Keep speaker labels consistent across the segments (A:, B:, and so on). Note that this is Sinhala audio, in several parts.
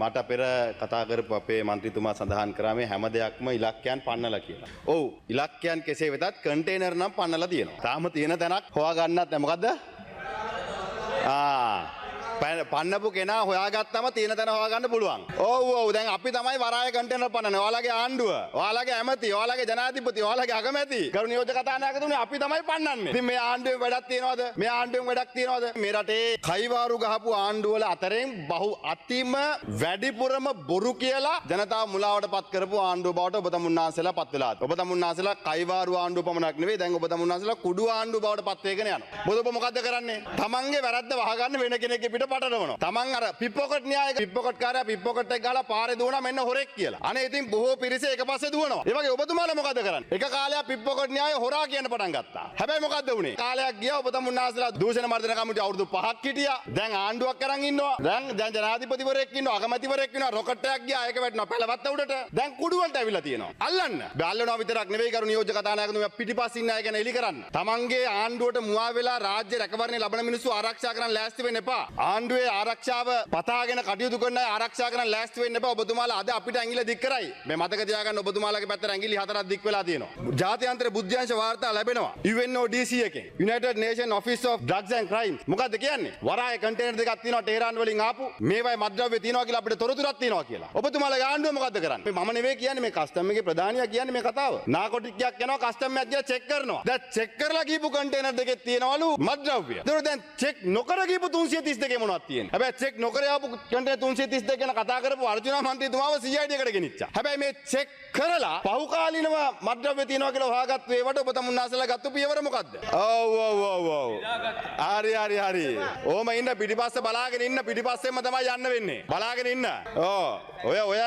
A: මට පෙර කතා කරපු අපේ මන්ත්‍රීතුමා සඳහන් කරා මේ හැම දෙයක්ම ඉලක්කයන් පන්නලා කියලා. ඔව් ඉලක්කයන් කෙසේ වෙතත් කන්ටේනර් නම් පන්නලා තියෙනවා. තාම තියෙන තැනක් හොයාගන්නත් නැහැ. මොකද්ද? පන්නපු කෙනා හොයාගත්තම තියෙන තැන හොයාගන්න පුළුවන්. ඔව් දැන් අපි තමයි වරාය කන්ටේනර් පන්නන්නේ. ඔයාලගේ ආණ්ඩුව, ඔයාලගේ ඇමති, ඔයාලගේ ජනාධිපති, ඔයාලගේ අගමැති, කරු නියෝජක කතානායකතුමනි අපි තමයි පන්නන්නේ. ඉතින් මේ ආණ්ඩුවේ වැඩක් තියනවද? මේ ආණ්ඩුවෙන් වැඩක් තියනවද? මේ රටේ කයිවාරු ගහපු ආණ්ඩුවල අතරින් අතිම වැඩිපුරම බොරු කියලා ජනතාව මුලාවටපත් කරපු ආණ්ඩුව බවට ඔබ තමුන්නාන්සලා පත් වෙලා. ඔබ තමුන්නාන්සලා කයිවාරු ආණ්ඩුව පමණක් නෙවෙයි දැන් ඔබ තමුන්නාන්සලා කුඩු ආණ්ඩුව බවට පත් වෙගෙන යනවා. මොකද ඔබ මොකද්ද කරන්නේ? තමන්ගේ වැරද්ද වහගන්න වෙන කෙනෙක්ගේ පිට පටලවනවා. තමන් අර පිප්පොකට් න්‍යායක පිප්පොකට් කාර්යය පිප්පොකට් එක ගාලා පාරේ දුවනවා මෙන්න හොරෙක් කියලා. අනේ ඉතින් බොහෝ පිරිස එක පස්සේ දුවනවා. ඒ වගේ ඔබතුමාලා මොකද කරන්නේ? එක කාලයක් පිප්පොකට් න්‍යාය හොරා කියන පටන් ගත්තා. හැබැයි මොකද්ද වුනේ? කාලයක් ගියා ඔබ තමුන්නාන්සලා දූෂණ මර්දන කමිටුව අවුරුදු 5ක් හිටියා. දැන් ආණ්ඩුවක් අරන් ඉන්නවා. දැන් ජනාධිපතිවරයෙක් ඉන්නවා, අගමැතිවරයෙක් ඉන්නවා. රොකට් එකක් ගියා ඒක වැටෙනවා පළවත්ත උඩට. දැන් කුඩු වලට ඇවිල්ලා තියෙනවා. අල්ලන්න. බැල්ලනවා විතරක් නෙවෙයි කරු නියෝජක කතානායකතුමා පිටිපස්සින් ඉන්න අය ගැන එලි කරන්න. තමන්ගේ ආණ්ඩුවට මුවා වෙලා රාජ්‍ය රැකවරණය ලබන මිනිස්සු ආරක්ෂා කරන්න ලෑස්ති වෙන්න එපා. ආණ්ඩුවේ ආරක්ෂාව පතාගෙන කටයුතු කරන අය ආරක්ෂා කරන්න ලෑස්ති වෙන්න එපා. ඔබතුමාලා අද අපිට ඇඟිල්ල දික් කරයි. මේ මතක තියාගන්න ඔබතුමාලාගේ පැත්තට ඇඟිලි 4ක් දික් වෙලා තියෙනවා. ජාත්‍යන්තර බුද්ධ්‍යංශ වාර්තා ලැබෙනවා. UNODC එකෙන්. United Nations Office of Drugs and Crimes. මොකද්ද කියන්නේ? වරාය කන්ටේනර් දෙකක් තියෙනවා ටෙහෙරාන් වලින් ආපු. මේවයි මත්ද්‍රව්‍ය තියෙනවා කියලා අපිට තොරතුරක් තියෙනවා කියලා. ඔබතුමාලාගේ ආණ්ඩුව මොකද්ද කරන්නේ? මම නෙවෙයි කියන්නේ මේ කස්ටම් එකේ ප්‍රධානියා කියන්නේ මේ කතාව. නාකොටික්යක් යනවා කස්ටම් එකක් ගිහලා චෙක් කරනවා. දැන් චෙක් කරලා ගිහපු කන්ටේනර් දෙකේ තියෙනවලු මත්ද්‍රව්‍ය. ඒතකොට දැන් චෙක් නොකර ගිහපු 332 මොනවද තියෙන්නේ? හැබැයි චෙක් නොකර ආපු කන්ටේනර් 332 ගැන කතා කරපු අර්ජුනා මන්ත්‍රීතුමාව CID එකට ගෙනිච්චා. හැබැයි මේ චෙක් කරලා පහුකාලීනව මත්ද්‍රව්‍ය තියෙනවා කියලා හොයාගත්තු ඒවට ඔබ තමුන්නාසලා ගත්තු පියවර මොකද්ද? ඔව්. හරි. ඕම ඉන්න පිටිපස්සේ බලාගෙන ඉන්න පිටිපස්සෙන්ම තමයි යන්න වෙන්නේ. බලාගෙන ඉන්න. ඔය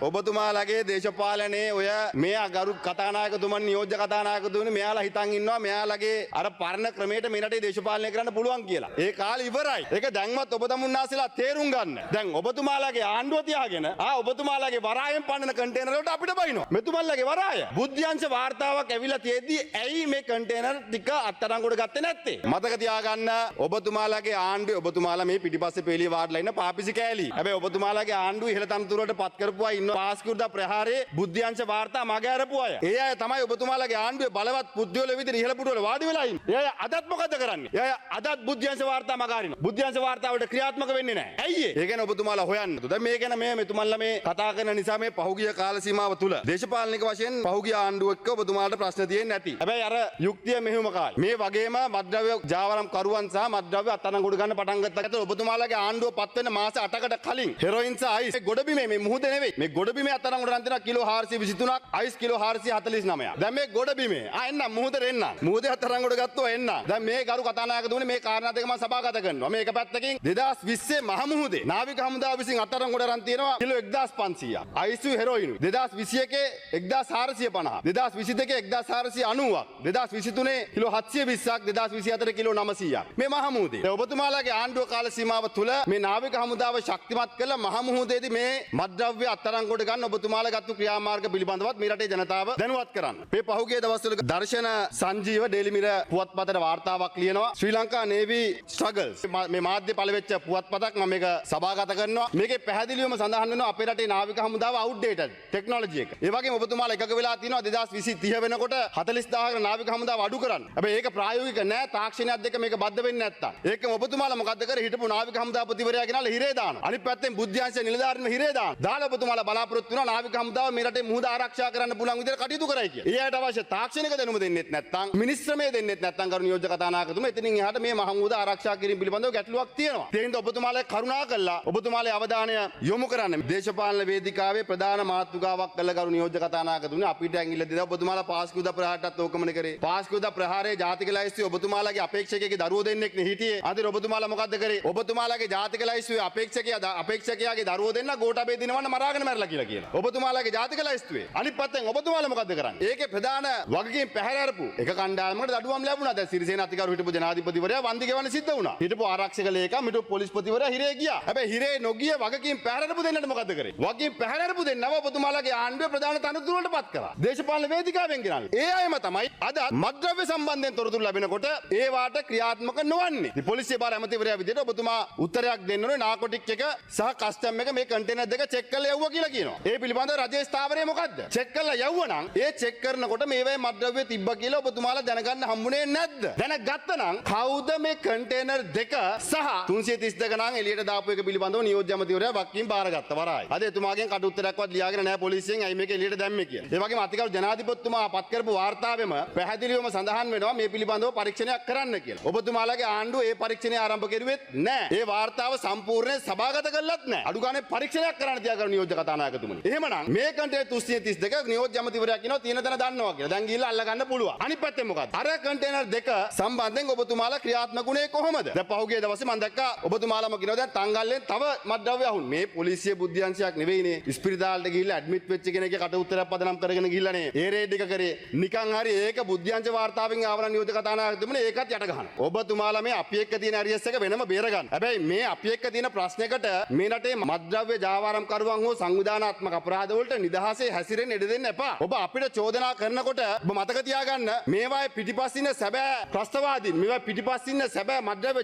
A: ඔබතුමාලගේ දේශපාලනයේ ඔය මේ ගරු කතානායකතුමන් නියෝජ්‍ය කතානායකතුමනි මෙයාලා හිතන් ඉන්නවා මෙයාලගේ අර පරණ ක්‍රමයට මේ රටේ දේශපාලනය කරන්න පුළුවන් කියලා. ඒ කාලේ ඉවරයි. ඒක දැන්වත් ඔබ තමුන්නාසලා තේරුම් ගන්න. දැන් ඔබතුමාලගේ ආණ්ඩුව තියාගෙන ඔබතුමාලගේ වරායෙන් පන්නන කන්ටේනර් වලට අපිට බයිනවා. මෙතුමන්ලගේ වරාය. බුද්ධ්‍යංශ වාර්තාවක් ඇවිල්ලා තියෙද්දි ඇයි මේ කන්ටේනර් ටික අත්අඩංගුවට ගත්තේ නැත්තේ? මතක තියාගන්න ඔබතුමාලගේ ආණ්ඩුවේ ඔබතුමාලා මේ පිටිපස්සේ පෙළිය වාඩිලා ඉන්න පාපිසි කෑලි. හැබැයි ඔබතුමාලගේ ආණ්ඩුව ඉහළ තනතුරට පත් කරපු අය පාස්කුර්දා ප්‍රහාරයේ බුද්ධ්‍යංශ වාර්තා මග අරපු අය. ඒ අය තමයි ඔබතුමාලගේ ආණ්ඩුවේ බලවත් බුද්ධිවල විදිහට ඉහළ පුටුවල වාඩි වෙලා ඉන්නේ. ඒ අය අදත් මොකද කරන්නේ? ඒ අය අදත් බුද්ධ්‍යංශ වාර්තා මග අරිනවා. බුද්ධ්‍යංශ වාර්තා වලට ක්‍රියාත්මක වෙන්නේ නැහැ. ඇයි ඒ ගැන ඔබතුමාලා හොයන්න. දැන් මේ ගැන මෙතුමන්ලා මේ කතා කරන නිසා මේ පහුගිය කාල සීමාව තුල දේශපාලනික වශයෙන් පහුගිය ආණ්ඩුව එක්ක ඔබතුමාලට ප්‍රශ්න තියෙන්නේ නැති. හැබැයි අර යුක්තිය මෙහෙම කාලේ. මේ වගේම මත්ද්‍රව්‍ය ජාවාරම් කරුවන් සහ මත්ද්‍රව්‍ය අත්අඩංගුවට ගන්න පටන් ගත්තා. ඔබතුමාලගේ ආණ්ඩුව පත් වෙන මාස 8කට කලින් හෙරොයින් සහ අයිස් ගොඩබිමේ මේ මුහුද නෙවෙයි. මේ ගොඩබිමේ අත්අඩංගුවට ගන්න කිලෝ 423ක් අයිස් කිලෝ 449ක්. දැන් මේ ගොඩබිමේ එන්න මුහුදට එන්න. මුහුදේ අත්අඩංගුවට ගත්තෝ එන්න. දැන් මේ ගරු කතානායකතුමනි මේ කාරණා දෙක මම සභාගත කරනවා. මේක පැත්තකින් 2020 මහ මුහුදේ නාවික හමුදාව විසින් අත්අඩංගුවට අරන් තියෙනවා කිලෝ 1500ක්. Ice heroin 2021 1450. 2022 1490ක්. 2023 කිලෝ 720ක්. 2024 කිලෝ 900ක්. මේ මහ මුහුදේ. ඔබතුමාලාගේ ආණ්ඩුව කාල සීමාව තුල මේ නාවික හමුදාව ශක්තිමත් කළ මහ මුහුදේදී මේ මත්ද්‍රව්‍ය අත්අඩංගුවට ගන්න ඔබතුමාලා ගත්තු ක්‍රියාමාර්ග පිළිබඳවත් මේ රටේ ජනතාව දැනුවත් කරන්න. මේ පහුගිය දවස්වල දර්ශන සංජීව ඩේලි මිරර් පුවත්පතේ වාර්තාවක් ලියනවා ශ්‍රී ලංකා නේවි ස්ට්‍රගල්ස්. මේ මාධ්‍ය පළවෙච්ච පුවත්පතක් මම මේක සභාගත කරනවා. මේකේ පැහැදිලිවම සඳහන් වෙනවා අපේ රටේ නාවික හමුදාව අවුට්ඩේටඩ් ටෙක්නොලොජි එක. ඒ වගේම ඔබතුමාලා එකක වෙලා තියෙනවා 2020 30 වෙනකොට 40000කට නාවික හමුදාව අඩු කරන්න. හැබැයි ඒක ප්‍රායෝගික නෑ තාක්ෂණයත් එක්ක මේක බද්ධ වෙන්නේ නැත්තම්. ඒකම ඔබතුමාලා මොකද්ද කරේ හිටපු නාවික හමුදාපතිවරයා ගෙනල්ලා හිරේ දානවා. අනිත් පැත්තෙන් බුද්ධ්‍යංශ නිලධාරීන් හිරේ දානවා. දාලා ඔබතුමාලා බලාපොරොත්තු වෙනවා නාවික හමුදාව මේ රටේ මුහුද ආරක්ෂා කරන්න පුළුවන් විදිහට කටයුතු කරයි කියලා. ඊයට අවශ්‍ය තාක්ෂණික දැනුම දෙන්නෙත් නැත්නම් මිනිස්ත්‍රමය දෙන්නෙත් නැත්නම් කරු නියෝජ්‍ය කතානායකතුමා එතනින් එහාට මේ මහ මුහුද ආරක්ෂා කිරීම පිළිබඳව ගැටලුවක් තියෙනවා. ඒ හින්දා ඔබතුමාලා කරුණා කළා ඔබතුමාලා අවධානය යොමු කරන්න. දේශපාලන වේදිකාවේ ප්‍රධාන මාතෘකාවක් කළ කරු නියෝජ්‍ය කතානායකතුමනි අපිට ඇඟිල්ල දෙනවා ඔබතුමාලා පාස්කුදා ප්‍රහාරයටත් ඕකමනේ කරේ. පාස්කුදා ප්‍රහාරයේ ජාතික ලයිස්තුවේ ඔබතුමාලාගේ අපේක්ෂකයෙක්ගේ දරුවෝ දෙන්නෙක් නේ හිටියේ. අදින ඔබතුමාලා මොකද්ද කරේ? ඔබතුමාලාගේ ජාතික ලයිස්තුවේ අපේක්ෂකයාගේ දරුවෝ දෙන්න ගෝඨාභය දිනවන්න මරාගෙන මැරලා කරලා කියලා කියනවා. ඔබතුමාලාගේ ජාතික ලයිස්තුවේ. අනිත් පැත්තෙන් ඔබතුමාලා මොකද්ද කරන්නේ? ඒකේ ප්‍රධාන වගකීම් පැහැරපු එක කණ්ඩායමකට දඩුවම් ලැබුණා. දැන් සිරිසේන අතිගරු හිටපු ජනාධිපතිවරයා වන්දි ගෙවන්න සිද්ධ වුණා. හිටපු ආරක්ෂක ලේකම් හිටපු පොලිස්පතිවරයා හිරේ ගියා. හැබැයි හිරේ නොගිය වගකීම් පැහැරපු දෙන්නට මොකද්ද කරේ? වගකීම් පැහැරපු දෙන්නව ඔබතුමාලාගේ ආණ්ඩුවේ ප්‍රධාන තනතුරු වලට පත් කරා. දේශපාලන වේදිකාවෙන් ගෙනල්ලා. ඒ අයම තමයි අද මත්ද්‍රව්‍ය සම්බන්ධයෙන් තොරතුරු ලැබෙනකොට ඒ වාට ක්‍රියාත්මක නොවන්නේ. ඉතින් පොලිසිය බාර ඇමතිවරයා විදිහට ඔබතුමා උත්තරයක් දෙන්න ඕනේ නාකොටික් එක සහ කස්ටම් එක මේ කන්ටේනර් දෙක චෙක් කරලා යවුවා කියලා කියනවා. ඒ පිළිබඳව රජයේ ස්ථාවරය මොකද්ද? චෙක් කරලා යවුවා නම් ඒ චෙක් කරනකොට මේවැයි මත්ද්‍රව්‍ය තිබ්බ කියලා ඔබතුමාලා දැනගන්න හම්බුනේ නැද්ද? දැනගත්තා නම් කවුද මේ කන්ටේනර් දෙක සහ 332 නම් එළියට දාපු එක පිළිබඳව නියෝජ්‍ය ඇමතිවරයා වක්කීම් බාරගත්තා වරායි. අද එතුමාගෙන් කටු උත්තරයක්වත් ලියාගෙන නැහැ පොලිසියෙන් ඇයි මේක එළියට දැම්මේ කියලා. ඒ වගේම අතිගරු ජනාධිපතිතුමා පත් කරපු වාර්තාවෙම පැහැදිලිවම සඳහන් වෙනවා මේ පිළිබඳව පරීක්ෂණයක් කරන්න කියලා. ඔබතුමාලාගේ ආණ්ඩුව ඒ පරීක්ෂණය ආරම්භ කරුවෙත් නැහැ. ඒ වාර්තාව සම්පූර්ණයෙන් සභාගත කළත් නැහැ. අඩු ගානේ පරීක්ෂණයක් කරන්න තියාගන්න නියෝජ්‍ය කතානායකතුමනි. එහෙමනම් මේ කන්ටේනර් 332 නියෝජ්‍ය ඇමතිවරයා කියනවා තියෙන තැන දන්නවා කියලා. දැන් ගිහිල්ලා අල්ල ගන්න පුළුවන්. අනිත් පැත්තෙන් මොකක්ද? අර කන්ටේනර් දෙක සම්බන්ධයෙන් ඔබතුමාලා ක්‍රියාත්මක වුණේ කොහොමද? දැන් පහුගිය දවසේ මම දැක්කා ඔබතුමාලාම කියනවා දැන් තංගල්ලෙන් තව මත්ද්‍රව්‍ය අහුන්. මේ පොලිසිය බුද්ධ්‍යංශයක් නෙවෙයිනේ. ඉස්පිරිතාලට ගිහිල්ලා ඇඩ්මිට් වෙච්ච කෙනෙක්ගේ කට උත්තරයක් පදනම් කරගෙන ගිහිල්ලානේ. ඒ රේඩ් එක කරේ. නිකන් හරි ඒක බුද්ධ්‍යංශ වාර්තාවෙන් ආවන නියෝජ්‍ය කතානායකතුමනි ඒකත් යට ගහනවා. ඔබතුමාලා මේ අපි එක්ක තියෙන ඇරියස් එක වෙනම බේර ගන්න. හැබැයි මේ අපි එක්ක තියෙන ප්‍රශ්නයකට මේ රටේ මත්ද්‍රව්‍ය ජාවාරම්කරුවන් හෝ සංවිධානාත්මක අපරාධ වලට නිදහසේ හැසිරෙන්න ඉඩ දෙන්න එපා. ඔබ අපිට චෝදනා කරනකොට ඔබ මතක තියාගන්න මේවායේ පිටිපස්ස ඉන්න සැබෑ ත්‍රස්තවාදීන් මේවා පිටිපස්ස ඉන්න සැබෑ මත්ද්‍රව්‍ය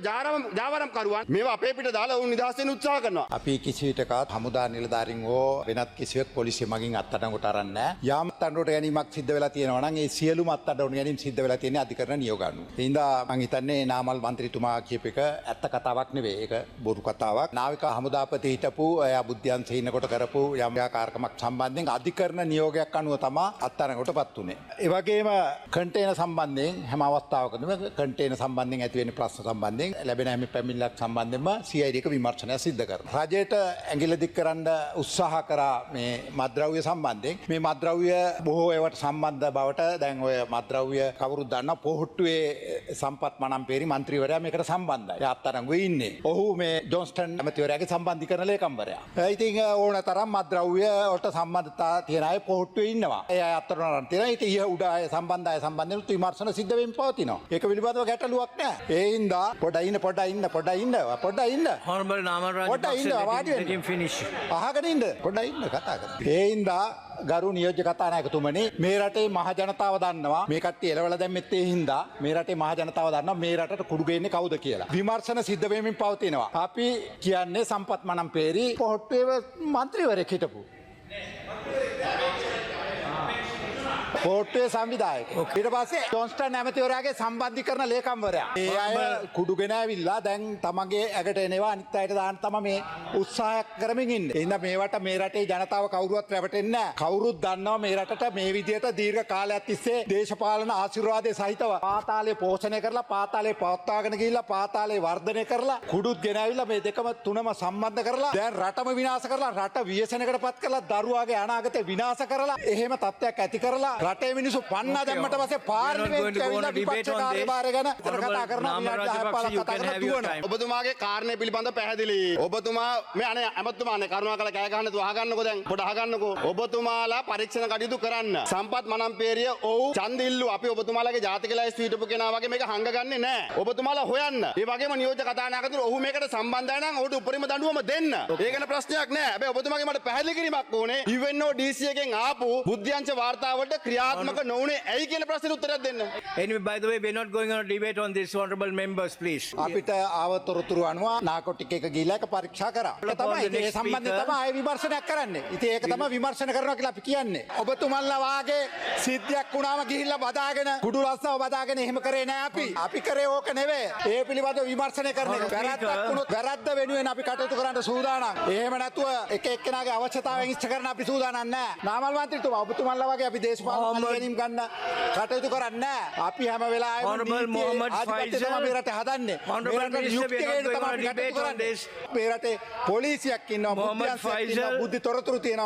A: ජාවාරම්කරුවන් මේවා අපේ පිට දාලා වුන් නිදහස් වෙන්න උත්සාහ කරනවා.
B: අපි කිසි විටකත් හමුදා නිලධාරීන් හෝ වෙනත් කිසිවෙක් පොලිසිය මගින් අත්අඩංගුවට අරන් නැහැ. යම් අත්අඩංගුවට ගැනීමක් සිද්ධ වෙලා තියෙනවා නම් ඒ සියලුම අත්අඩංගුවට ගැනීම සිද්ධ වෙලා තියෙන්නේ අධිකරණ නියෝග අනුව. ඒ හින්දා මම හිතන්නේ නාමල් මන්ත්‍රීතුමා කියප එක ඇත්ත කතාවක් නෙවෙයි. ඒක බොරු කතාවක්. නාවික හමුදාපති හිටපු එයා බුද්ධ්‍යංශේ ඉන්නකොට කරපු යම් කාර්යක්‍රමයක් සම්බන්ධයෙන් අධිකරණ නියෝගයක් අනුව තමයි අත්අඩංගුවටපත් උනේ. ඒ වගේම කන්ටේනර් සම්බන්ධයෙන් හැම අවස්ථාවකදීම කන්ටේනර් සම්බන්ධයෙන් ඇති වෙන ප්‍රශ්න සම්බන්ධයෙන් ලැබෙන හැම පැමිණිල්ලක් සම්බන්ධයෙන්ම CID එක විමර්ශනය සිද්ධ කරනවා. රජයට ඇඟිල්ල දික් කරන්න උත්සාහ කරා මේ මත්ද්‍රව්‍ය සම්බන්ධයෙන්. මේ මත්ද්‍රව්‍ය බොහෝ ඒවට සම්බන්ධ බවට දැන් ඔය මත්ද්‍රව්‍ය කවුරුත් දන්නා පොහොට්ටුවේ සම්පත් මනම්පේරි මන්ත්‍රීවරයා මේකට සම්බන්ධයි. ඒ අත්අඩංගුවේ ඉන්නේ. ඔහු මේ ජොන්ස්ටන් ඇමතිවරයාගේ සම්බන්ධීකරණ ලේකම්වරයා. ඉතින් ඕන තරම් මත්ද්‍රව්‍ය වලට සම්බන්ධතා තියෙන අය පොහොට්ටුවේ ඉන්නවා. ඒ අය අත්අඩංගුවට අරන් තියෙනවා. ඉතින් ඊය උඩ අය සම්බන්ධ අය සම්බන්ධයෙන් විමර්ශන සිද්ධ වෙමින් පවතිනවා. ඒක පිළිබඳව ගැටලුවක් නැහැ. ඒ හින්දා පොඩ්ඩක් ඉන්න.
C: Honorable Namal Rajapaksa, let him finish.
B: අහගෙන ඉන්න පොඩ්ඩක් ඉන්න කතා කරන්න. ඒ හින්දා ගරු නියෝජ්‍ය කතානායකතුමනි මේ රටේ මහ ජනතාව දන්නවා මේ කට්ටිය එලවලා දැම්මෙත් ඒ හින්දා මේ රටේ මහ ජනතාව දන්නවා මේ රටට කුඩු ගේන්නේ කවුද කියලා. විමර්ශන සිද්ධ වෙමින් පවතිනවා. අපි කියන්නේ සම්පත් මනම්පේරි පොහොට්ටුවේ මන්ත්‍රීවරයෙක් හිටපු. පොට්ටුවේ සංවිධායක. ඊට පස්සේ ජොන්ස්ටන් ඇමතිවරයාගේ සම්බන්ධීකරණ ලේකම්වරයා. ඒ අය කුඩුගෙන ඇවිල්ලා දැන් තමන්ගේ ඇගට එනවා අනිත් අයට දාන්න තමයි මේ උත්සාහයක් කරමින් ඉන්නේ. එහෙනම් මේවට මේ රටේ ජනතාව කවුරුවත් රැවටෙන්නේ නැහැ. කවුරුත් දන්නවා මේ රටට මේ විදියට දීර්ඝ කාලයක් තිස්සේ දේශපාලන ආශිර්වාදයේ සහිතව පාතාලේ පෝෂණය කරලා පාතාලේ පවත්වාගෙන ගිහිල්ලා පාතාලේ වර්ධනය කරලා කුඩුත් ගෙන ඇවිල්ලා මේ දෙකම තුනම සම්බන්ධ කරලා දැන් රටම විනාශ කරලා රට ව්‍යසනයකටපත් කරලා දරුවාගේ අනාගතේ විනාශ කරලා එහෙම තත්ත්වයක් ඇති කරලා රටේ මිනිස්සු පන්නා දැම්මට පස්සේ පාර්ලිමේන්තුවේ ඇවිල්ලා විපක්ෂ කාර්යභාරය ගැන කතා කරනවා
A: ඔබතුමාගේ කාරණේ පිළිබඳව පැහැදිලි. ඔබතුමා මේ අනේ ඇමතුමානේ කරුණාකරලා කෑ ගහන්න තු අහගන්නකෝ දැන් පොඩ අහගන්නකෝ. ඔබතුමාලා පරීක්ෂණ කටයුතු කරන්න. සම්පත් මනම්පේරිය ඔව් ඡන්ද ඉල්ලු අපි ඔබතුමාලාගේ ජාතික ලයිස්තු හිටපු කෙනා වගේ මේක හංගගන්නේ නැහැ. ඔබතුමාලා හොයන්න. ඒ වගේම නියෝජ්‍ය කතානායකතුරු ඔහු මේකට සම්බන්ධයි නම් ඔහුට උපරිම දඬුවම දෙන්න. ඒක ගැන ප්‍රශ්නයක් නැහැ. හැබැයි ඔබතුමාගේ මට පැහැදිලි කිරීමක් ඕනේ. UNO DC එකෙන් ආපු බුද්ධ්‍යංශ වාර්තාවලට ක්‍රියාත්මක නොවුනේ ඇයි කියන ප්‍රශ්නෙට උත්තරයක් දෙන්න.
C: Anyway, by the way, we're not going on a debate on this, honorable members, please.
B: අපිට ආවතොරතුරු අනුව නාකොටික් එක ගිහිල්ලා ඒක පරීක්ෂා කරා. ඒක තමයි ඒ සම්බන්ධයෙන් තමයි ආයෙ විමර්ශනයක් කරන්නේ. ඉතින් ඒක තමයි විමර්ශන කරනවා කියලා අපි කියන්නේ. ඔබතුමන්ලා වාගේ සිද්ධියක් වුණාම ගිහිල්ලා බදාගෙන කුඩු රස්සාව බදාගෙන එහෙම කරේ නෑ අපි. අපි කරේ ඕක නෙවෙයි. ඒ පිළිබඳව විමර්ශනය කරන එක. වැරද්දක් වුණොත් වැරද්ද වෙනුවෙන් අපි කටයුතු කරන්න සූදානම්. එහෙම නැතුව එක එක්කෙනාගේ අවශ්‍යතාවයන් ඉෂ්ට කරන්න අපි සූදානම් නෑ. නාමල් මන්ත්‍රීතුමා ඔබතුමන්ලා වගේ අපි දේශපාලන ගැනීම ගන්න කටයුතු කරන්නේ නැහැ. අපි හැම වෙලාවෙම
C: Honorable Mohammed Faisal
B: මේ රට හදන්නේ. මේ රටේ පොලිසියක් ඉන්නවා, බුද්ධියක් ඉන්නවා, බුද්ධි තොරතුරු තියෙනවා.